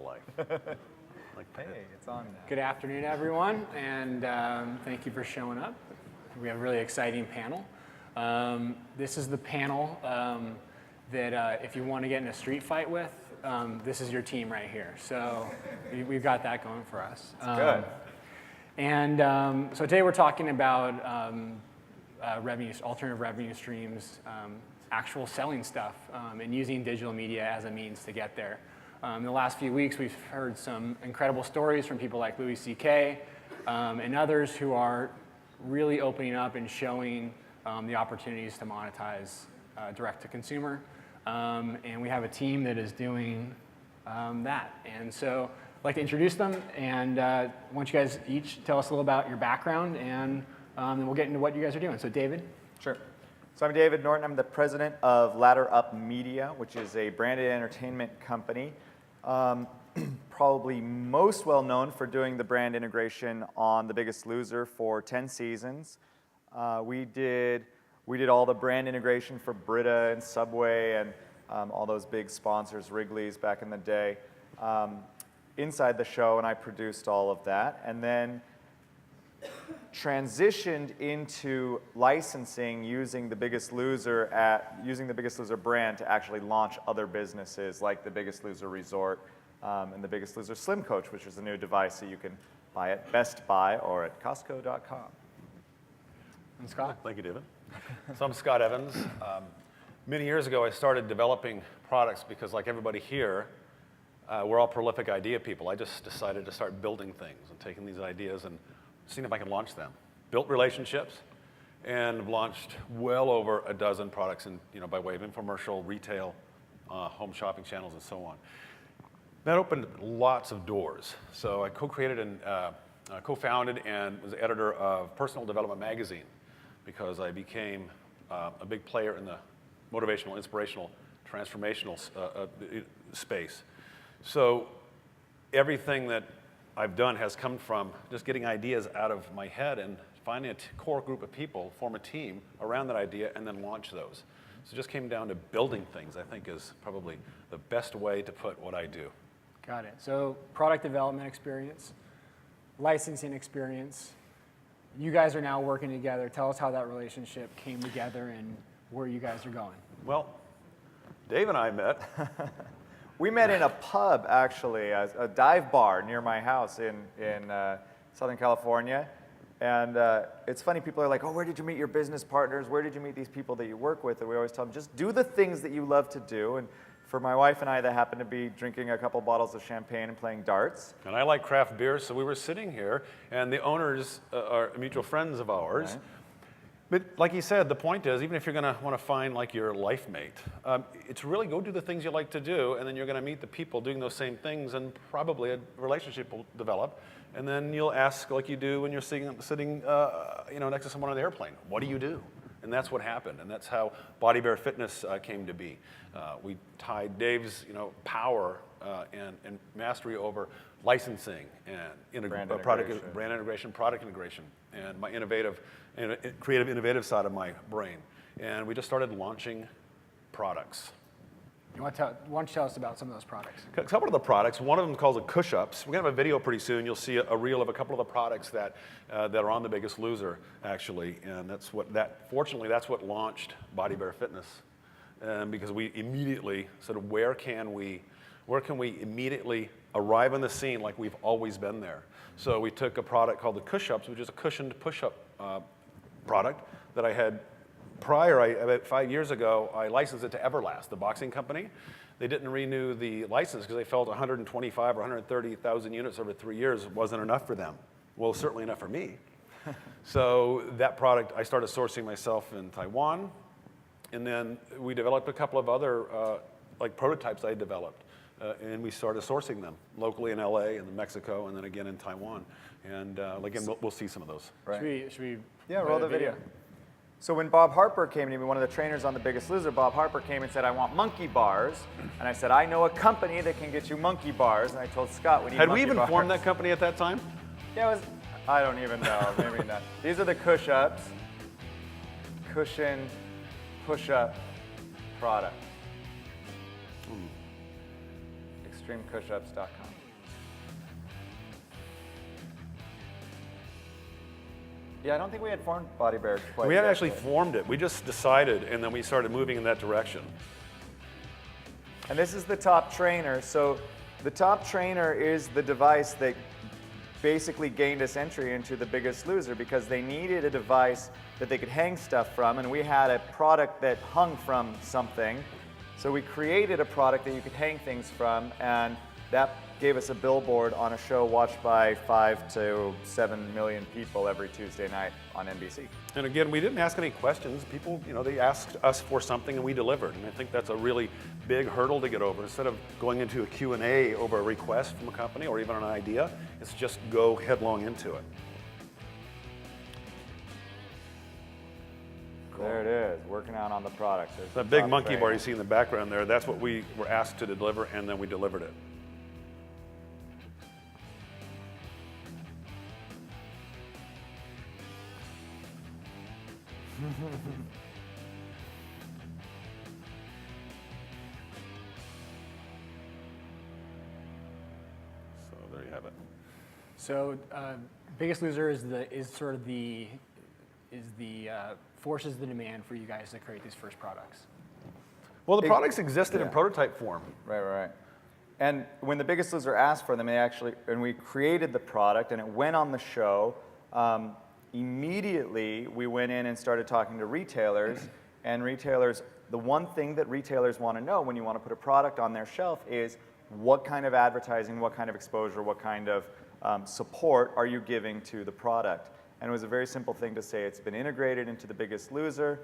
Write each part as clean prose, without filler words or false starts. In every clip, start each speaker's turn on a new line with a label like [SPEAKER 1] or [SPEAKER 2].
[SPEAKER 1] life. Like,
[SPEAKER 2] Hey, it's on now.
[SPEAKER 3] Good afternoon, everyone, and thank you for showing up. We have a really exciting panel. This is the panel that if you want to get in a street fight with, this is your team right here. So we've got that going for us.
[SPEAKER 2] Good.
[SPEAKER 3] And so today we're talking about alternative revenue streams, actual selling stuff, and using digital media as a means to get there. In the last few weeks, we've heard some incredible stories from people like Louis C.K. And others who are really opening up and showing the opportunities to monetize direct to consumer. And we have a team that is doing that. And so I'd like to introduce them, and I want you guys each tell us a little about your background, and then we'll get into what you guys are doing. So David?
[SPEAKER 2] Sure. So I'm David Norton. I'm the president of Ladder Up Media, which is a branded entertainment company. Probably most well known for doing the brand integration on The Biggest Loser for 10 seasons. We did all the brand integration for Brita and Subway and all those big sponsors, Wrigley's back in the day, inside the show, and I produced all of that. And then transitioned into licensing using The Biggest Loser brand to actually launch other businesses like The Biggest Loser Resort and The Biggest Loser Slim Coach, which is a new device that you can buy at Best Buy or at Costco.com.
[SPEAKER 3] And Scott?
[SPEAKER 1] Thank you, David. So I'm Scott Evans. Many years ago, I started developing products because, like everybody here, we're all prolific idea people. I just decided to start building things and taking these ideas and seeing if I can launch them. Built relationships and have launched well over a dozen products by way of infomercial, retail, home shopping channels, and so on. That opened lots of doors. So I co-created and co-founded and was the editor of Personal Development Magazine because I became a big player in the motivational, inspirational, transformational space. So everything that I've done has come from just getting ideas out of my head and finding a core group of people, form a team around that idea, and then launch those. So it just came down to building things, I think, is probably the best way to put what I do.
[SPEAKER 3] Got it. So product development experience, licensing experience. You guys are now working together. Tell us how that relationship came together and where you guys are going.
[SPEAKER 1] Well, Dave and I met.
[SPEAKER 2] We met in a pub, actually, a dive bar near my house in Southern California. And it's funny, people are like, oh, where did you meet your business partners? Where did you meet these people that you work with? And we always tell them, just do the things that you love to do. And for my wife and I, that happened to be drinking a couple bottles of champagne and playing darts.
[SPEAKER 1] And I like craft beer, so we were sitting here, and the owners are mutual friends of ours.
[SPEAKER 2] Right.
[SPEAKER 1] But like he said, the point is, even if you're going to want to find like your life mate, it's really go do the things you like to do, and then you're going to meet the people doing those same things, and probably a relationship will develop. And then you'll ask, like you do when you're sitting next to someone on the airplane, what do you do? And that's what happened, and that's how Body Bear Fitness came to be. We tied Dave's power and mastery over licensing and
[SPEAKER 2] Brand
[SPEAKER 1] integration, product integration, and my creative, innovative side of my brain. And we just started launching products.
[SPEAKER 3] Why don't you tell us about some of those products?
[SPEAKER 1] A couple of the products, one of them is called the Cush-Ups. We're going to have a video pretty soon. You'll see a reel of a couple of the products that are on The Biggest Loser, actually. And fortunately, that's what launched Body Bear Fitness. Because we immediately sort of where can we immediately arrive on the scene like we've always been there. So we took a product called the Cush-Ups, which is a cushioned push-up product that I had about 5 years ago. I licensed it to Everlast, the boxing company. They didn't renew the license because they felt 125 or 130,000 units over 3 years wasn't enough for them. Well, certainly enough for me. So that product I started sourcing myself in Taiwan, and then we developed a couple of other prototypes I developed, and we started sourcing them locally in LA and Mexico, and then again in Taiwan. And again, we'll see some of those.
[SPEAKER 2] Right.
[SPEAKER 3] Should we
[SPEAKER 2] roll the video. So when Bob Harper came to me, one of the trainers on The Biggest Loser, Bob Harper came and said, I want monkey bars. And I said, I know a company that can get you monkey bars. And I told Scott, we need monkey bars.
[SPEAKER 1] Had we even formed that company at that time?
[SPEAKER 2] Yeah, it was, I don't even know, maybe not. These are the Cush-Ups. Cushioned push-up product. extremepushups.com. Yeah, I don't think we had formed Body Bear quite
[SPEAKER 1] We hadn't
[SPEAKER 2] yet,
[SPEAKER 1] actually
[SPEAKER 2] but-
[SPEAKER 1] formed it. We just decided, and then we started moving in that direction.
[SPEAKER 2] And this is the Top Trainer. So the Top Trainer is the device that basically gained us entry into The Biggest Loser because they needed a device that they could hang stuff from, and we had a product that hung from something. So we created a product that you could hang things from, and that gave us a billboard on a show watched by 5 to 7 million people every Tuesday night on NBC.
[SPEAKER 1] And again, we didn't ask any questions. People, they asked us for something and we delivered. And I think that's a really big hurdle to get over. Instead of going into a Q&A over a request from a company or even an idea, it's just go headlong into it.
[SPEAKER 2] There it is, working out on the product. There's
[SPEAKER 1] That
[SPEAKER 2] the
[SPEAKER 1] big
[SPEAKER 2] Top
[SPEAKER 1] monkey
[SPEAKER 2] Trainer.
[SPEAKER 1] bar you see in the background there, that's what we were asked to deliver, and then we delivered it. So there you have it.
[SPEAKER 3] So, Biggest Loser is forces the demand for you guys to create these first products.
[SPEAKER 1] Well, the products existed in
[SPEAKER 2] yeah.
[SPEAKER 1] prototype form.
[SPEAKER 2] Right. And when The Biggest Loser asked for them, and we created the product and it went on the show, immediately we went in and started talking to retailers, and retailers, the one thing that retailers want to know when you want to put a product on their shelf is what kind of advertising, what kind of exposure, what kind of support are you giving to the product? And it was a very simple thing to say, it's been integrated into The Biggest Loser.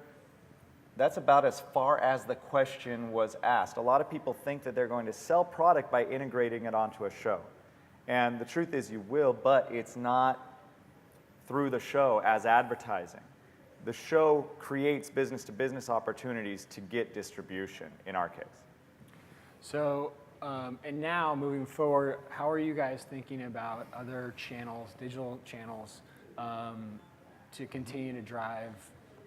[SPEAKER 2] That's about as far as the question was asked. A lot of people think that they're going to sell product by integrating it onto a show. And the truth is you will, but it's not through the show as advertising. The show creates business-to-business opportunities to get distribution, in our case.
[SPEAKER 3] So, and now moving forward, how are you guys thinking about other channels, digital channels, to continue to drive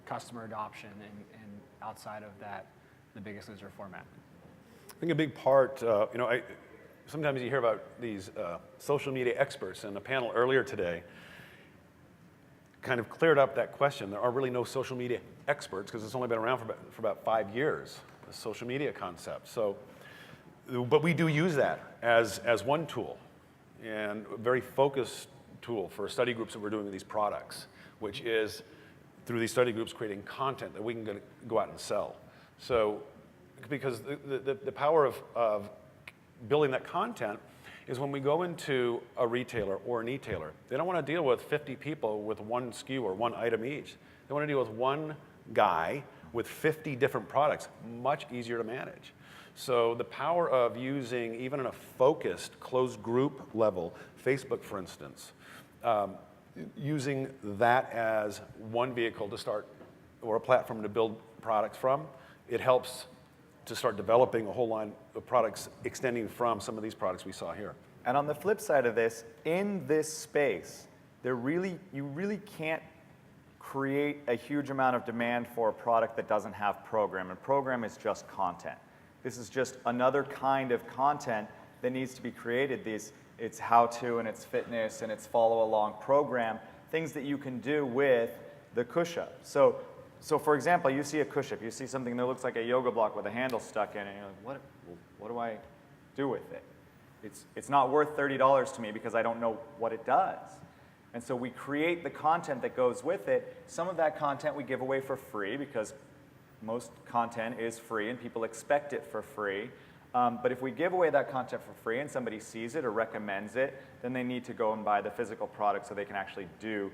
[SPEAKER 3] customer adoption and outside of that, The Biggest Loser format?
[SPEAKER 1] I think a big part, sometimes you hear about these social media experts, and the panel earlier today kind of cleared up that question. There are really no social media experts because it's only been around for about 5 years, the social media concept. So, but we do use that as one tool, and a very focused tool for study groups that we're doing with these products, which is through these study groups creating content that we can go out and sell. So, because the power of building that content is when we go into a retailer or an e-tailer, they don't want to deal with 50 people with one SKU or one item each. They want to deal with one guy with 50 different products, much easier to manage. So the power of using, even in a focused, closed group level, Facebook for instance, using that as one vehicle to start, or a platform to build products from, it helps to start developing a whole line of products extending from some of these products we saw here.
[SPEAKER 2] And on the flip side of this, in this space, you really can't create a huge amount of demand for a product that doesn't have program, and program is just content. This is just another kind of content that needs to be created. It's how-to and it's fitness and it's follow-along program, things that you can do with the push-up. So for example, you see a push-up, you see something that looks like a yoga block with a handle stuck in it, and you're like, what do I do with it? It's not worth $30 to me because I don't know what it does. And so we create the content that goes with it. Some of that content we give away for free because most content is free and people expect it for free. But if we give away that content for free and somebody sees it or recommends it, then they need to go and buy the physical product so they can actually do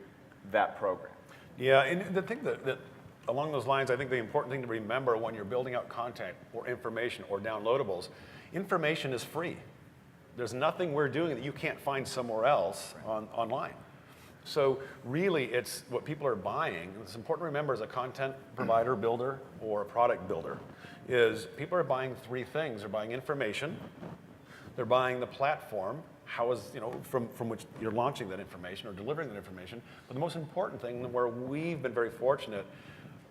[SPEAKER 2] that program.
[SPEAKER 1] Yeah, and the thing that along those lines, I think the important thing to remember when you're building out content or information or downloadables, information is free. There's nothing we're doing that you can't find somewhere else online. So really, it's what people are buying. And it's important to remember as a content provider, builder, or a product builder, is people are buying three things. They're buying information, they're buying the platform, from which you're launching that information or delivering that information. But the most important thing, where we've been very fortunate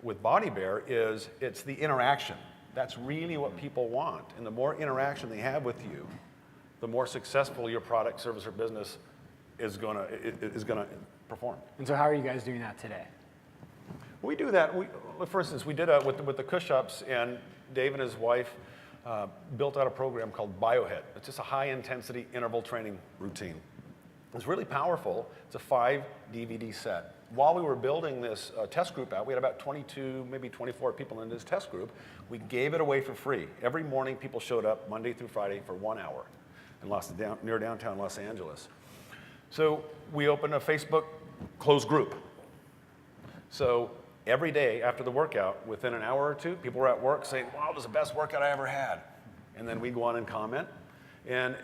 [SPEAKER 1] with Body Bear, is it's the interaction. That's really what people want. And the more interaction they have with you, the more successful your product, service, or business is gonna perform.
[SPEAKER 3] And so how are you guys doing that today?
[SPEAKER 1] We do that. For instance, we did with the push-ups, and Dave and his wife built out a program called Biohit. It's just a high-intensity interval training routine. It's really powerful. It's a 5 DVD set. While we were building this test group out, we had about 22, maybe 24 people in this test group. We gave it away for free. Every morning, people showed up Monday through Friday for 1 hour near downtown Los Angeles. So we opened a Facebook closed group. So every day after the workout, within an hour or two, people were at work saying, wow, this is the best workout I ever had. And then we'd go on and comment. And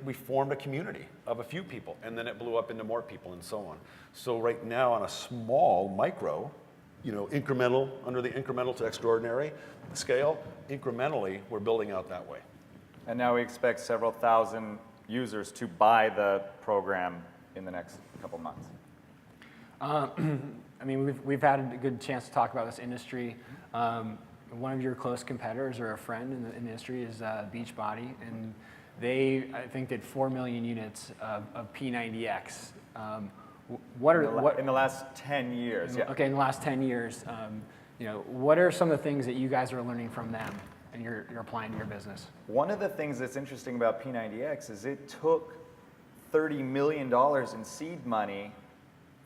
[SPEAKER 1] we formed a community of a few people, and then it blew up into more people and so on. So right now on a small micro, incremental, under the incremental to extraordinary scale, incrementally, we're building out that way.
[SPEAKER 2] And now we expect several thousand users to buy the program in the next couple months.
[SPEAKER 3] I mean, we've had a good chance to talk about this industry. One of your close competitors or a friend in the industry is Beachbody, and they, I think, did 4 million units of P90X.
[SPEAKER 2] In the last 10 years, yeah.
[SPEAKER 3] Okay, in the last 10 years, what are some of the things that you guys are learning from them and you're applying to your business?
[SPEAKER 2] One of the things that's interesting about P90X is it took $30 million in seed money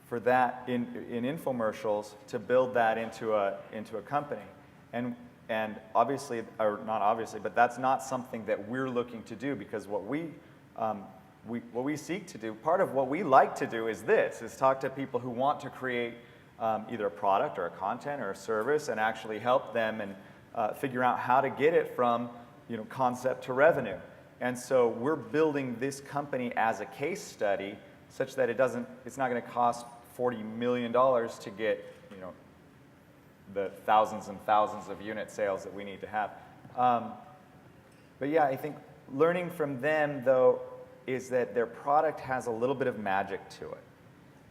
[SPEAKER 2] for that in infomercials to build that into a company. And obviously, or not obviously, but that's not something that we're looking to do, because what we seek to do, part of what we like to do is talk to people who want to create either a product or a content or a service and actually help them and figure out how to get it from concept to revenue. And so we're building this company as a case study such that it's not going to cost $40 million to get the thousands and thousands of unit sales that we need to have. But yeah, I think learning from them, though, is that their product has a little bit of magic to it.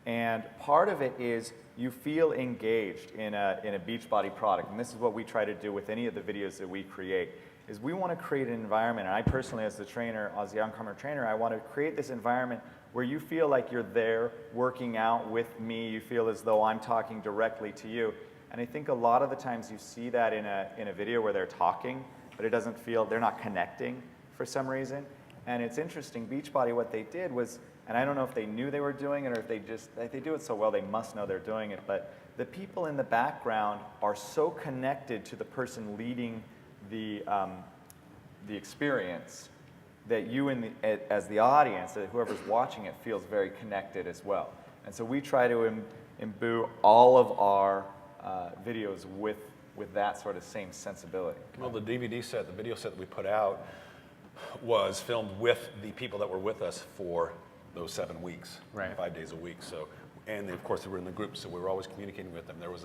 [SPEAKER 2] And part of it is you feel engaged in a Beachbody product. And this is what we try to do with any of the videos that we create, is we want to create an environment. And I personally, as the trainer, as the on-camera trainer, I want to create this environment where you feel like you're there working out with me. You feel as though I'm talking directly to you. And I think a lot of the times you see that in a video where they're talking, but it doesn't feel, they're not connecting for some reason. And it's interesting, Beachbody, what they did was, and I don't know if they knew they were doing it or if they do it so well, they must know they're doing it, but the people in the background are so connected to the person leading the experience that you as the audience, that whoever's watching it, feels very connected as well. And so we try to imbue all of our videos with that sort of same sensibility.
[SPEAKER 1] Well, the DVD set, the video set that we put out was filmed with the people that were with us for those 7 weeks,
[SPEAKER 3] right.
[SPEAKER 1] 5 days a week. So, and of course they were in the group, so we were always communicating with them. There was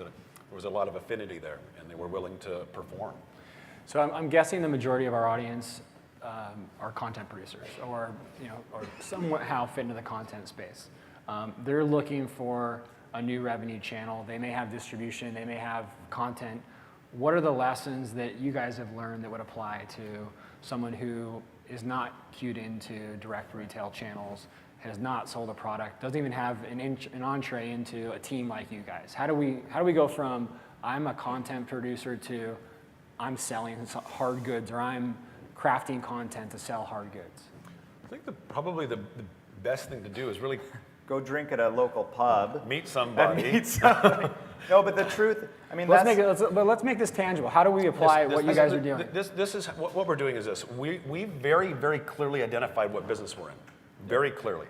[SPEAKER 1] a lot of affinity there, and they were willing to perform.
[SPEAKER 3] So I'm guessing the majority of our audience are content producers, or somehow fit into the content space. They're looking for a new revenue channel. They may have distribution, they may have content. What are the lessons that you guys have learned that would apply to someone who is not cued into direct retail channels, has not sold a product, doesn't even have an entree into a team like you guys? How do we go from I'm a content producer to I'm selling hard goods, or I'm crafting content to sell hard goods?
[SPEAKER 1] I think probably the best thing to do is really
[SPEAKER 2] go drink at a local pub.
[SPEAKER 1] Meet somebody.
[SPEAKER 2] No, but the truth, I mean,
[SPEAKER 3] let's make this tangible. How do we apply what you guys are doing?
[SPEAKER 1] This is what we're doing is this. We very, very clearly identified what business we're in, very clearly.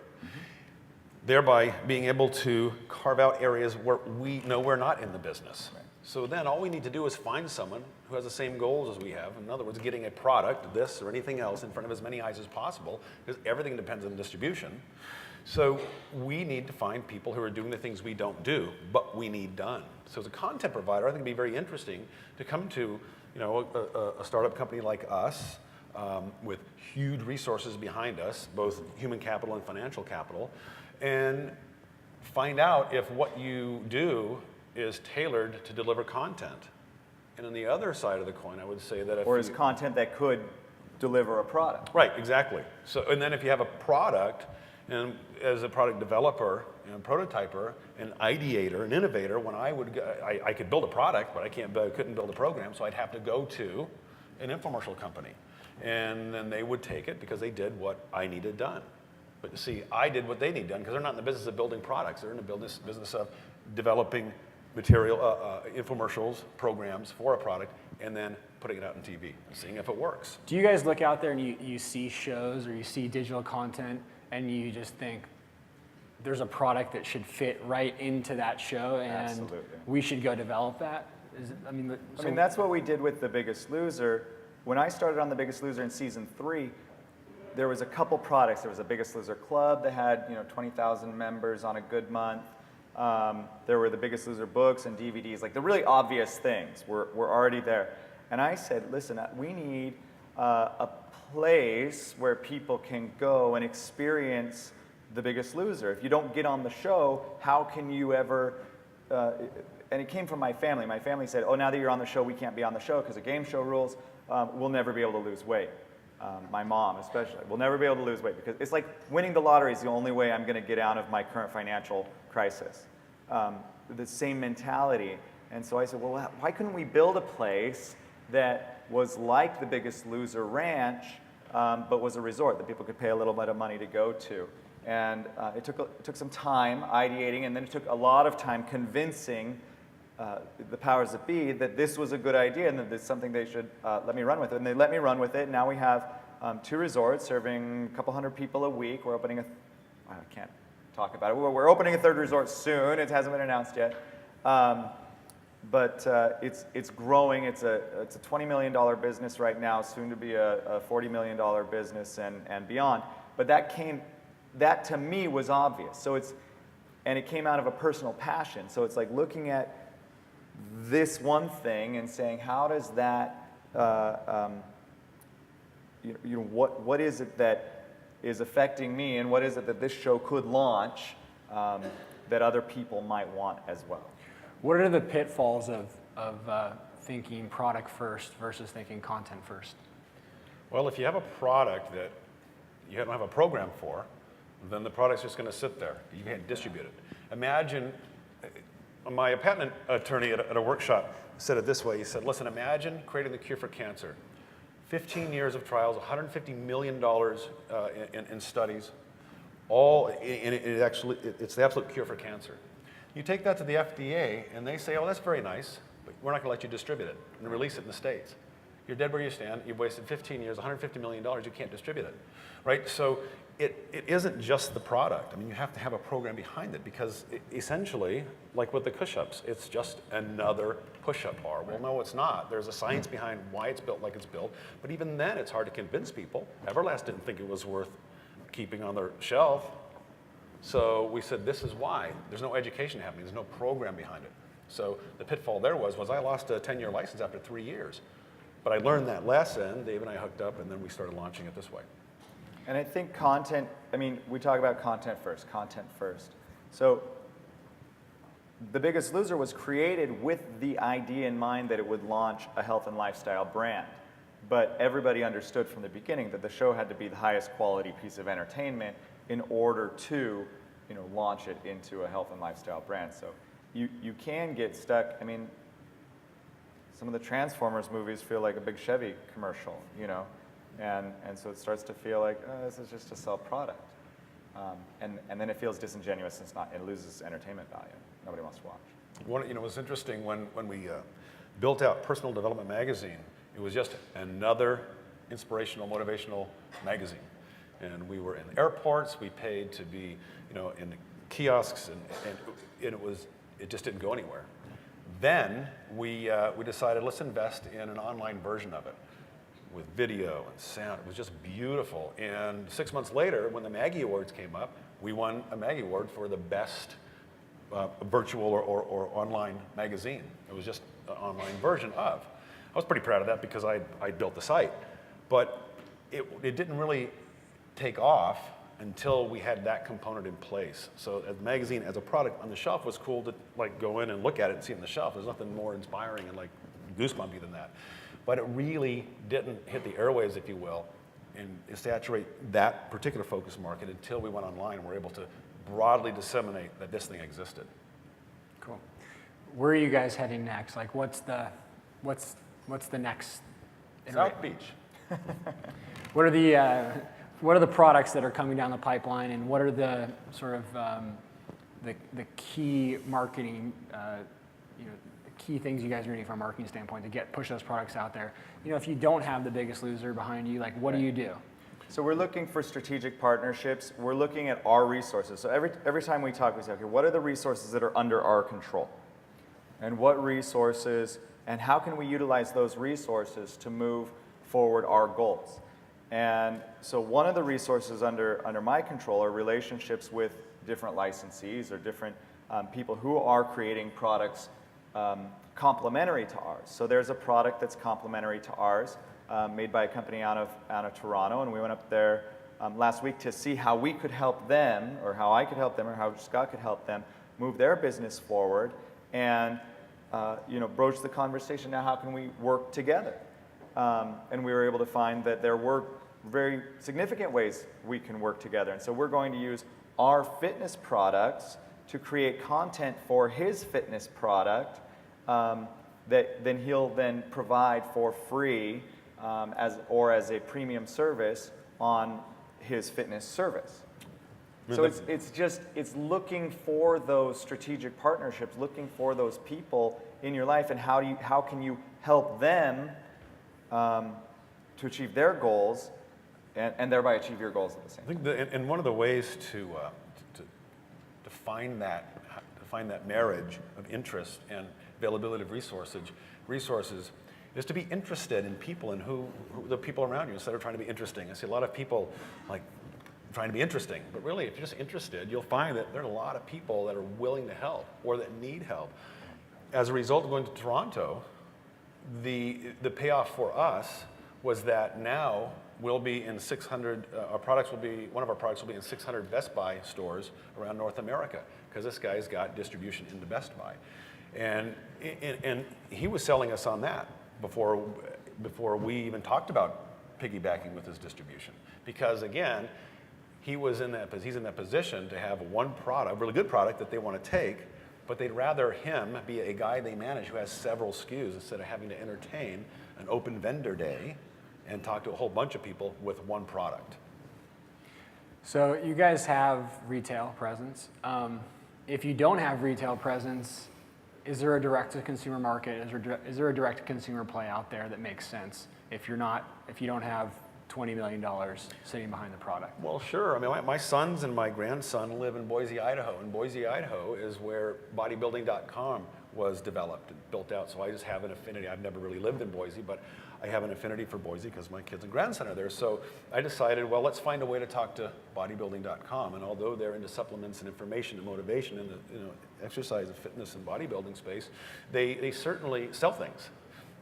[SPEAKER 1] Thereby being able to carve out areas where we know we're not in the business. Right. So then all we need to do is find someone who has the same goals as we have. In other words, getting a product, this or anything else, in front of as many eyes as possible, because everything depends on distribution. So we need to find people who are doing the things we don't do, but we need done. So as a content provider, I think it'd be very interesting to come to a startup company like us with huge resources behind us, both human capital and financial capital, and find out if what you do is tailored to deliver content. And on the other side of the coin, I would say that if
[SPEAKER 2] or is content that could deliver a product.
[SPEAKER 1] Right, exactly. So, and then if you have a product, and as a product developer and prototyper and ideator and innovator, when I would go, I could build a product, but I couldn't build a program, so I'd have to go to an infomercial company. And then they would take it because they did what I needed done. But see, I did what they need done because they're not in the business of building products. They're in the business of developing material, infomercials, programs for a product, and then putting it out on TV and seeing if it works.
[SPEAKER 3] Do you guys look out there and you see shows or you see digital content and you just think there's a product that should fit right into that show and
[SPEAKER 2] Absolutely.
[SPEAKER 3] we should go develop that? I mean,
[SPEAKER 2] that's what we did with The Biggest Loser. When I started on The Biggest Loser in season 3, there was a couple products. There was a Biggest Loser Club that had 20,000 members on a good month. There were the Biggest Loser books and DVDs, like the really obvious things were already there. And I said, listen, we need a place where people can go and experience The Biggest Loser. If you don't get on the show, how can you ever, and it came from my family. My family said, oh, now that you're on the show, we can't be on the show because of game show rules. We'll never be able to lose weight. My mom especially, will never be able to lose weight because it's like winning the lottery is the only way I'm going to get out of my current financial crisis. The same mentality. And so I said, well, why couldn't we build a place that was like the Biggest Loser Ranch, but was a resort that people could pay a little bit of money to go to? And it took some time ideating, and then it took a lot of time convincing the powers that be that this was a good idea and that this is something they should let me run with it. And they let me run with it. Now we have 2 resorts serving a couple hundred people a week. We're opening I can't talk about it. We're opening a 3rd resort soon. It hasn't been announced yet. But it's growing. It's a $20 million business right now, soon to be a $40 million business and beyond. But that to me was obvious. And it came out of a personal passion. So it's like looking at this one thing and saying, how does that, what is it that is affecting me, and what is it that this show could launch that other people might want as well?
[SPEAKER 3] what are the pitfalls of thinking product first versus thinking content first?
[SPEAKER 1] Well, if you have a product that you don't have a program for, then the product's just going to sit there. You can't distribute it. Imagine, my patent attorney at a workshop said it this way. He said, listen, imagine creating the cure for cancer. 15 years of trials, $150 million in studies, it's the absolute cure for cancer. You take that to the FDA, and they say, oh, that's very nice, but we're not going to let you distribute it and release it in the States. You're dead where you stand. You've wasted 15 years, $150 million. You can't distribute it, right? So it isn't just the product. I mean, you have to have a program behind it because essentially, like with the push-ups, it's just another push-up bar. Well, no, it's not. There's a science behind why it's built like it's built. But even then, it's hard to convince people. Everlast didn't think it was worth keeping on their shelf. So we said, this is why. There's no education happening. There's no program behind it. So the pitfall there was I lost a 10-year license after 3 years. But I learned that lesson. Dave and I hooked up, and then we started launching it this way.
[SPEAKER 2] And I think content, I mean, we talk about content first. So The Biggest Loser was created with the idea in mind that it would launch a health and lifestyle brand. But everybody understood from the beginning that the show had to be the highest quality piece of entertainment in order to, launch it into a health and lifestyle brand. So you can get stuck. I mean, some of the Transformers movies feel like a big Chevy commercial, and so it starts to feel like, oh, this is just a sell product. And then it feels disingenuous. It loses entertainment value. Nobody wants to watch.
[SPEAKER 1] It was interesting when we built out Personal Development Magazine. It was just another inspirational, motivational magazine. And we were in airports. We paid to be, in kiosks, and it just didn't go anywhere. Then we decided, let's invest in an online version of it with video and sound. It was just beautiful. And 6 months later, when the Maggie Awards came up, we won a Maggie Award for the best virtual or online magazine. It was just an online version of. I was pretty proud of that because I built the site. But it didn't really take off until we had that component in place. So the magazine as a product on the shelf was cool to go in and look at it and see it on the shelf. There's nothing more inspiring and goosebumpy than that. but it really didn't hit the airwaves, if you will, and saturate that particular focus market until we went online and were able to broadly disseminate that this thing existed.
[SPEAKER 3] Cool. Where are you guys heading next? Like, what's the next?
[SPEAKER 1] South Beach.
[SPEAKER 3] What are the products that are coming down the pipeline, and what are the sort of the key marketing, the key things you guys are doing from a marketing standpoint to push those products out there? If you don't have the Biggest Loser behind you, like, what do you do?
[SPEAKER 2] So we're looking for strategic partnerships. We're looking at our resources. So every time we talk, we say, okay, what are the resources that are under our control? And what resources, and how can we utilize those resources to move forward our goals? And so one of the resources under my control are relationships with different licensees or different people who are creating products complementary to ours. So there's a product that's complementary to ours, made by a company out of Toronto, and we went up there last week to see how we could help them, or how I could help them, or how Scott could help them move their business forward, and broach the conversation. Now, how can we work together? And we were able to find that there were very significant ways we can work together, and so we're going to use our fitness products to create content for his fitness product that then he'll then provide for free as a premium service on his fitness service. So it's looking for those strategic partnerships, looking for those people in your life, and how can you help them to achieve their goals, and thereby achieve your goals at the same time.
[SPEAKER 1] I think and one of the ways to find that marriage of interest and availability of resources is to be interested in people and who the people around you, instead of trying to be interesting. I see a lot of people like trying to be interesting, but really, if you're just interested, you'll find that there are a lot of people that are willing to help or that need help. As a result of going to Toronto, the payoff for us was that now we'll be in 600. One of our products will be in 600 Best Buy stores around North America, because this guy's got distribution into Best Buy, and he was selling us on that before we even talked about piggybacking with his distribution, because again, he's in that position to have one product, a really good product that they want to take, but they'd rather him be a guy they manage who has several SKUs instead of having to entertain an open vendor day and talk to a whole bunch of people with one product.
[SPEAKER 3] So you guys have retail presence. If you don't have retail presence, is there a direct-to-consumer market? Is there a direct-to-consumer play out there that makes sense if you don't have $20 million sitting behind the product?
[SPEAKER 1] Well, sure. I mean, my sons and my grandson live in Boise, Idaho, and Boise, Idaho is where bodybuilding.com was developed and built out. So I just have an affinity. I've never really lived in Boise, but I have an affinity for Boise because my kids and grandson are there. So I decided, well, let's find a way to talk to bodybuilding.com. And although they're into supplements and information and motivation in the exercise and fitness and bodybuilding space, they certainly sell things,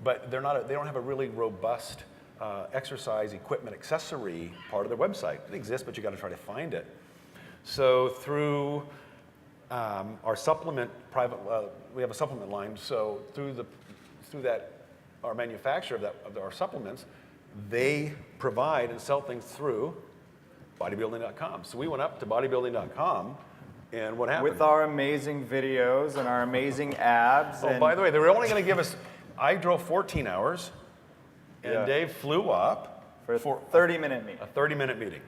[SPEAKER 1] but they don't have a really robust exercise equipment accessory part of their website. It exists, but you got to try to find it. So through our supplement we have a supplement line. So through that, our manufacturer of our supplements, they provide and sell things through bodybuilding.com. So we went up to bodybuilding.com, and what happened?
[SPEAKER 2] With our amazing videos and our amazing abs.
[SPEAKER 1] Oh, by the way, they were only going to give us. I drove 14 hours. And Dave flew up
[SPEAKER 2] for a 30-minute meeting.
[SPEAKER 1] A 30-minute meeting.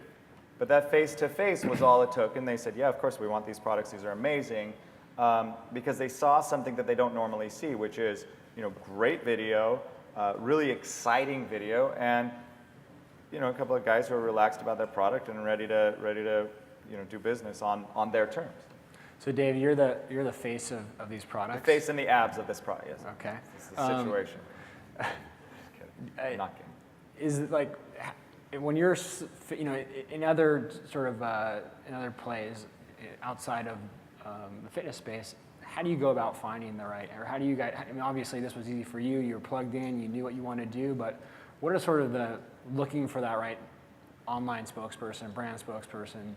[SPEAKER 2] But that face-to-face was all it took. And they said, yeah, of course, we want these products. These are amazing. Because they saw something that they don't normally see, which is, great video, really exciting video, and, a couple of guys who are relaxed about their product and ready to do business on their terms.
[SPEAKER 3] So Dave, you're the face of these products?
[SPEAKER 2] The face and the abs of this product, yes.
[SPEAKER 3] Okay.
[SPEAKER 2] This is the situation. Not kidding.
[SPEAKER 3] Is it like when you're in other sort of in other plays outside of the fitness space, how do you go about finding the right, or how do you guys? I mean, obviously this was easy for you. You were plugged in. You knew what you wanted to do. But what are sort of the looking for that right online spokesperson, brand spokesperson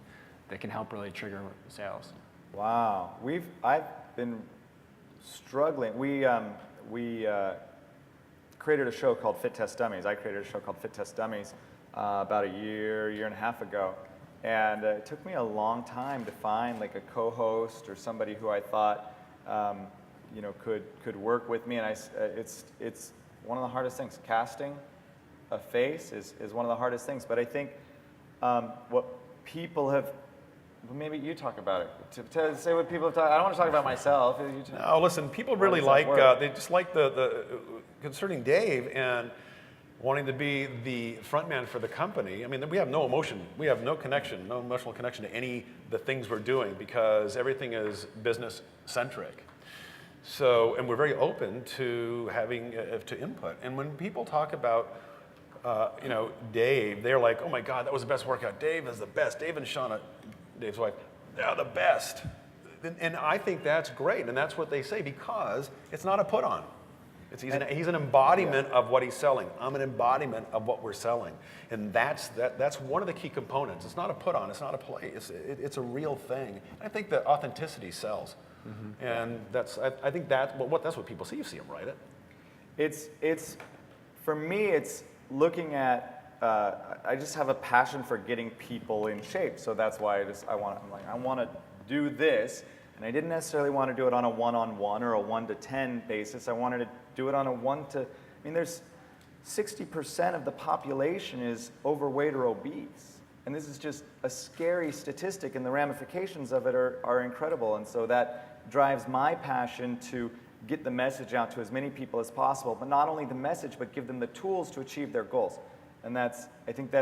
[SPEAKER 3] that can help really trigger sales?
[SPEAKER 2] Wow, I've been struggling. We created a show called Fit Test Dummies. I created a show called Fit Test Dummies about a year and a half ago. And it took me a long time to find like a co-host or somebody who I thought you know, could work with me. And it's one of the hardest things. Casting a face is one of the hardest things. But I think what people have, well, maybe you talk about it. To say what people have talked. I don't want to talk about myself.
[SPEAKER 1] No, listen. People really like. They just like the concerning Dave and wanting to be the front man for the company. I mean, we have no emotion. We have no connection, no emotional connection to the things we're doing because everything is business centric. So, and we're very open to having to input. And when people talk about you know, Dave, they're like, oh my God, that was the best workout. Dave is the best. Dave and Shauna, Dave's wife, they're the best. And I think that's great, and that's what they say because it's not a put on. He's an embodiment of what he's selling. I'm an embodiment of what we're selling. And that's one of the key components. It's not a put on, it's not a play, it's a real thing. I think that authenticity sells. Mm-hmm. And I think that's what people see. You see them write it.
[SPEAKER 2] It's for me, it's looking at, I just have a passion for getting people in shape. So that's why I want to do this. And I didn't necessarily want to do it on a one-on-one or a 1 to 10 basis. I wanted to do it on a 1 to, I mean, there's 60% of the population is overweight or obese. And this is just a scary statistic, and the ramifications of it are incredible. And so that drives my passion to get the message out to as many people as possible, but not only the message, but give them the tools to achieve their goals. And I think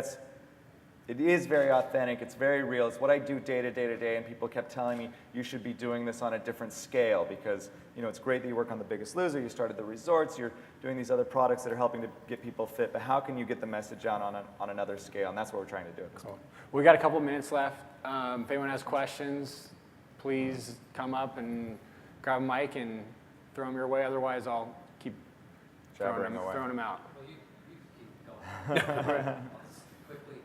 [SPEAKER 2] it is very authentic, it's very real, it's what I do day to day, and people kept telling me, you should be doing this on a different scale because, you know, it's great that you work on The Biggest Loser, you started the resorts, you're doing these other products that are helping to get people fit, but how can you get the message out on another scale? And that's what we're trying to do at this point.
[SPEAKER 3] We got a couple minutes left. If anyone has questions, please come up and grab a mic and throw them your way, otherwise I'll keep throwing them out.
[SPEAKER 4] Well, you can keep going. Quickly,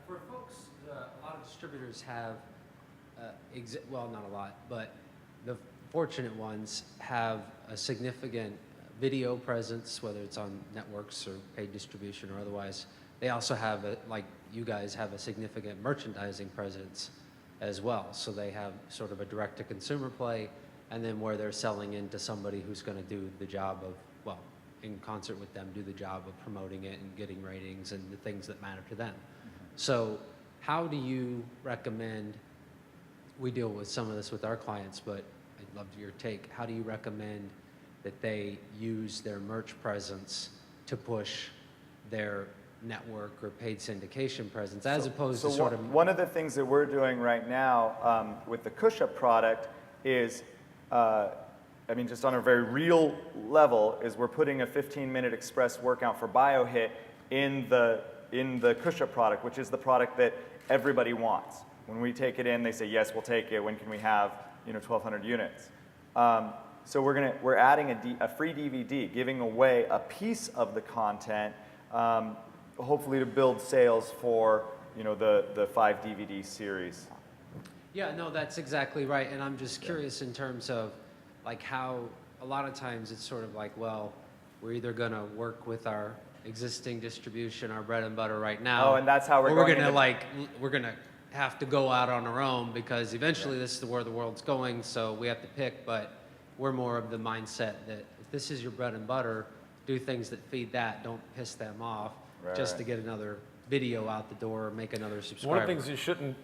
[SPEAKER 4] for folks, a lot of distributors have, well, not a lot, but the fortunate ones have a significant video presence, whether it's on networks or paid distribution or otherwise. They also have, like you guys, have a significant merchandising presence as well. So they have sort of a direct-to-consumer play, and then where they're selling into somebody who's going to do the job of, well, in concert with them, do the job of promoting it and getting ratings and the things that matter to them. So how do you recommend, we deal with some of this with our clients, but I'd love your take. How do you recommend that they use their merch presence to push their network or paid syndication presence as opposed to sort of...
[SPEAKER 2] One of the things that we're doing right now with the Cush-Up product is, I mean, just on a very real level, is we're putting a 15-minute express workout for BioHit in the Cush-Up product, which is the product that everybody wants. When we take it in, they say, yes, we'll take it. When can we have, 1,200 units? So we're adding a free DVD, giving away a piece of the content, hopefully to build sales for, the 5 DVD series.
[SPEAKER 4] Yeah, no, that's exactly right. And I'm just curious in terms of like how a lot of times it's sort of like, well, we're either going to work with our existing distribution, our bread and butter right now.
[SPEAKER 2] Oh, and that's how we're
[SPEAKER 4] going to we're going to have to go out on our own because eventually this is where the world's going, so we have to pick. But we're more of the mindset that if this is your bread and butter, do things that feed that, don't piss them off just to get another video out the door or make another subscriber.
[SPEAKER 1] One of the things you shouldn't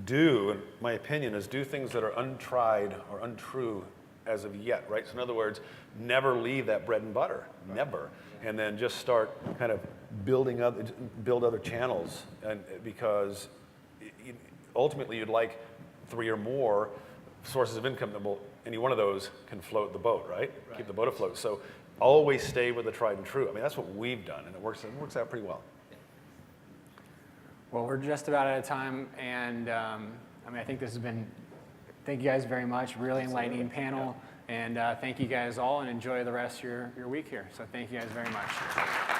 [SPEAKER 1] do, in my opinion, is do things that are untried or untrue as of yet, right? So in other words, never leave that bread and butter, never. And then just start kind of build other channels, and because ultimately you'd like 3 or more sources of income that any one of those can float the boat, right? Keep the boat afloat. So always stay with the tried and true. I mean, that's what we've done, and it works out pretty well.
[SPEAKER 3] Well, we're just about out of time, and I think this has been, thank you guys very much, really enlightening panel, and thank you guys all, and enjoy the rest of your week here. So thank you guys very much.